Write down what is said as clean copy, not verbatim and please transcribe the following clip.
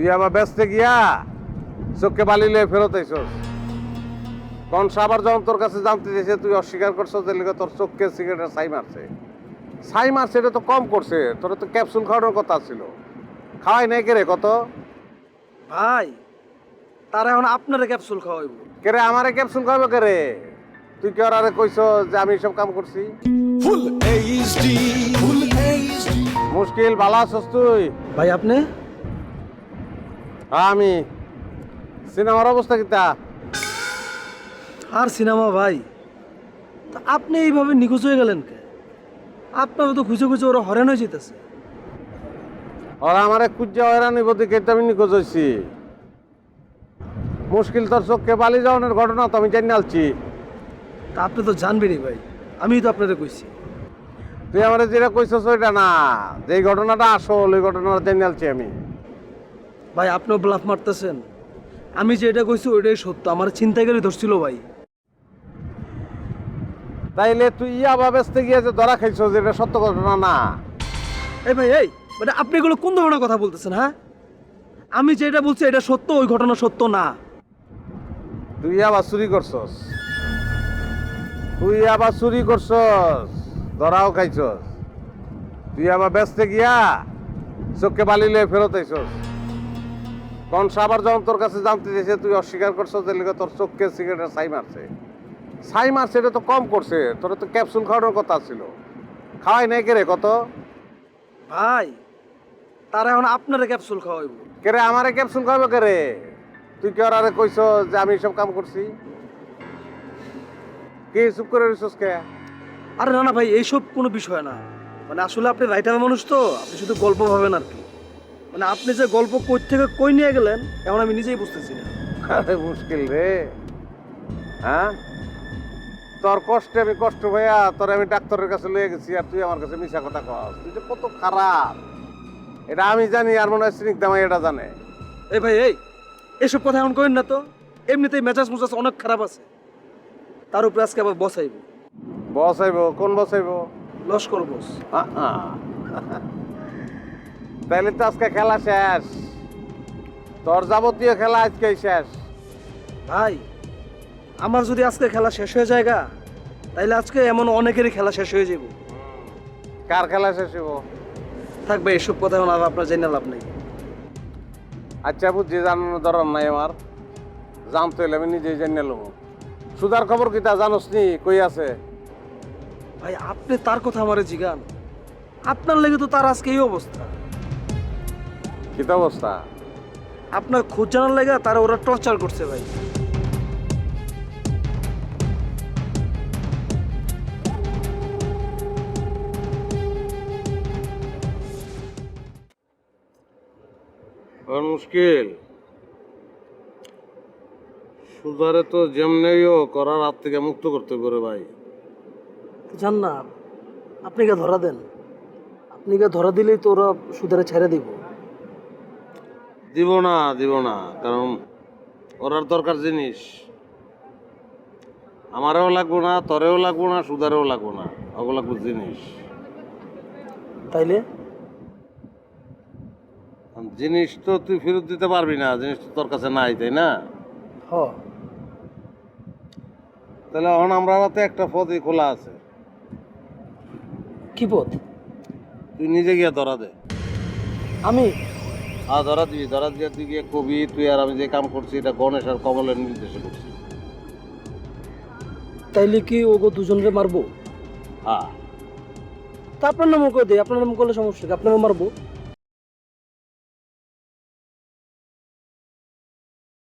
তুই আবার ব্যস্ত গিয়া চোখকে বালি লয়ে ফেরত আইছস। কোন সাবার যখন তোর কাছে জানতে চাইছে তুই অস্বীকার করছস যে লিগে তোর চোখকে সিগারেটের ছাই মারছে। ছাই মারছে এটা তো কম করছে, তোর তো ক্যাপসুল খাওয়ানোর কথা ছিল, খাওয়াই নাই কে রে কত? ভাই তারা এখন আপনারা ক্যাপসুল খাওয়াইব। কে রে আমারে ক্যাপসুল খাওয়াবে কে রে? তুই কি আরে কইছ যে আমি সব কাম করছি? ফুল এইচডি ফুল এইচডি মুশকিল ভালো আছস তুই? ভাই আপনি? আমি সিনেমার অবস্থা কিতা? আর সিনেমা ভাই, তা আপনি এইভাবে নিখোঁজ হয়ে গেলেন কে? আপনারও তো খুঁজে খুঁজে ওরা হরেন হয়ে যেতেছে। ওরা আমারে কুজ্জা হয়রানি বলতে আমি নিখোঁজ হয়েছি। মুশকিল তোর চোখকে বালি যাওয়ানোর ঘটনা তো আমি জানি আলছি। তা আপনি তো জানবেনই ভাই, আমিই তো আপনাদের কইছি। তুই আমার যেটা কইছস ওইটা না, যে ঘটনাটা আসল ওই ঘটনাটা জানি আলছি আমি। ভাই আপনিও ব্লাফ মারতেছেন। আমি যেটা কইছি ওইটাই সত্য, আমার ছিনতাইকারী ধরছিল ভাই। তাইলে তুই ইয়াবা বেচতে গিয়ে যে ধরা খাইছস এটা সত্য ঘটনা না? এই ভাই এই মানে আপনি এগুলো কোন ধরনের কথা বলতেছেন? হ্যাঁ, আমি যেটা বলছি এটা সত্য, ওই ঘটনা সত্য না। তুই আবার চুরি করছস, তুই আবার চুরি করছস, ধরাও খাইছস। তুই আবার বেচতে গিয়া চোখকে বালি লয়ে ফেরত আইছস। কোন সাবার যখন তোর কাছে জানতে চাইছে তুই অস্বীকার করছস যে লিগে তোর চোখকে সিগারেটের ছাই মারছে। ছাই মারছে এটা তো কম করছে, তোর তো ক্যাপসুল খাওয়ানোর কথা ছিল, খাওয়াই নাই কে রে কত? ভাই তারা এখন আপনারা ক্যাপসুল খাওয়াইব। কে রে আমারে ক্যাপসুল খাওয়াবে কে রে? তুই কি আরে কইছ যে আমি সব কাম করছি? কি চুপ করে রইছস কে? আরে না না ভাই, এইসব কোনো বিষয় না। মানে আসলে আপনি রাইটার মানুষ তো, আপনি শুধু গল্প ভাবেন আর কি। মানে আপনি যে গল্প কই থেকে কই নিয়ে গেলেন এখন আমি নিজেই বুঝতেছি না। আরে মুশকিল রে। হ্যাঁ, তোর কষ্টে আমি কষ্ট ভাইয়া তোর আমি ডাক্তারের কাছে লয়ে গেছি আর তুই আমার কাছে মিশা কথা কস। তুই যে কত খারাপ এটা আমি জানি, আর মনে হয় স্নিগ্ধা মাই এটা জানে। এই ভাই এই এসব কথা এখন কইন না তো। এমনিতেই মেজাজ মুজাজ অনেক খারাপ আছে, তার উপরে আজকে আবার বসাইব। বস আইব? কোন বস আইব? লস্কর বস। তাইলে তো আজকে খেলা শেষ, তোর যাবতীয় খেলা আজকেই শেষ। ভাই আমার যদি আজকে খেলা শেষ হয়ে যায় গা, তাইলে আজকে এমন অনেকেরই খেলা শেষ হয়ে যাব। কার খেলা শেষ হইব? থাকবে এসব কথা এখন আর আপনার জেনে লাভ নেই। আচ্ছা বুঝছি, জানানোর দরকার নাই আমার, জানতে হইলে আমি নিজেই জেনে নেব। সুধার খবর কি তা জানোস নি? কই আছে? ভাই আপনি তার কথা আমারে জিগান, আপনার লেগে তো তার আজকে এই অবস্থা। কি অবস্থা? আপনার খোঁজ জানার লেগে তার ওরা টর্চার করছে ভাই। মুশকিল সুধারে তো যেমনিও করার হাত থেকে মুক্ত করতে পারে ভাই। জান না, আপনি কে ধরা দেন, আপনি কে ধরা দিলেই তো ওরা সুদারে ছেড়ে দিব। দিব না, কারণ ওরার দরকার জিনিস আমারও লাগবো না, তোরেও লাগবো না, সুধারেও লাগবো না, ওগুলো লাগবো জিনিস। তাইলে জিনিস তো তুই ফেরত দিতে পারবি না, জিনিস তো তোর কাছে নাই, তাই না? হ, তাহলে এখন আমরা হাতে একটা পথই খোলা আছে। কি পথ? তুই নিজে গিয়ে ধরা দে। আমি? হ্যাঁ ধরা দিয়ে তুই গিয়ে কবি তুই আর আমি যে কাম করছি এটা গণেশ আর কমলের নির্দেশে করছি। তাইলে কি ওগো দুজনকে মারবো? হ্যাঁ। তা আপনার নামও করে দিই, আপনার নাম করলে সমস্যা কি? আপনারও মারবো।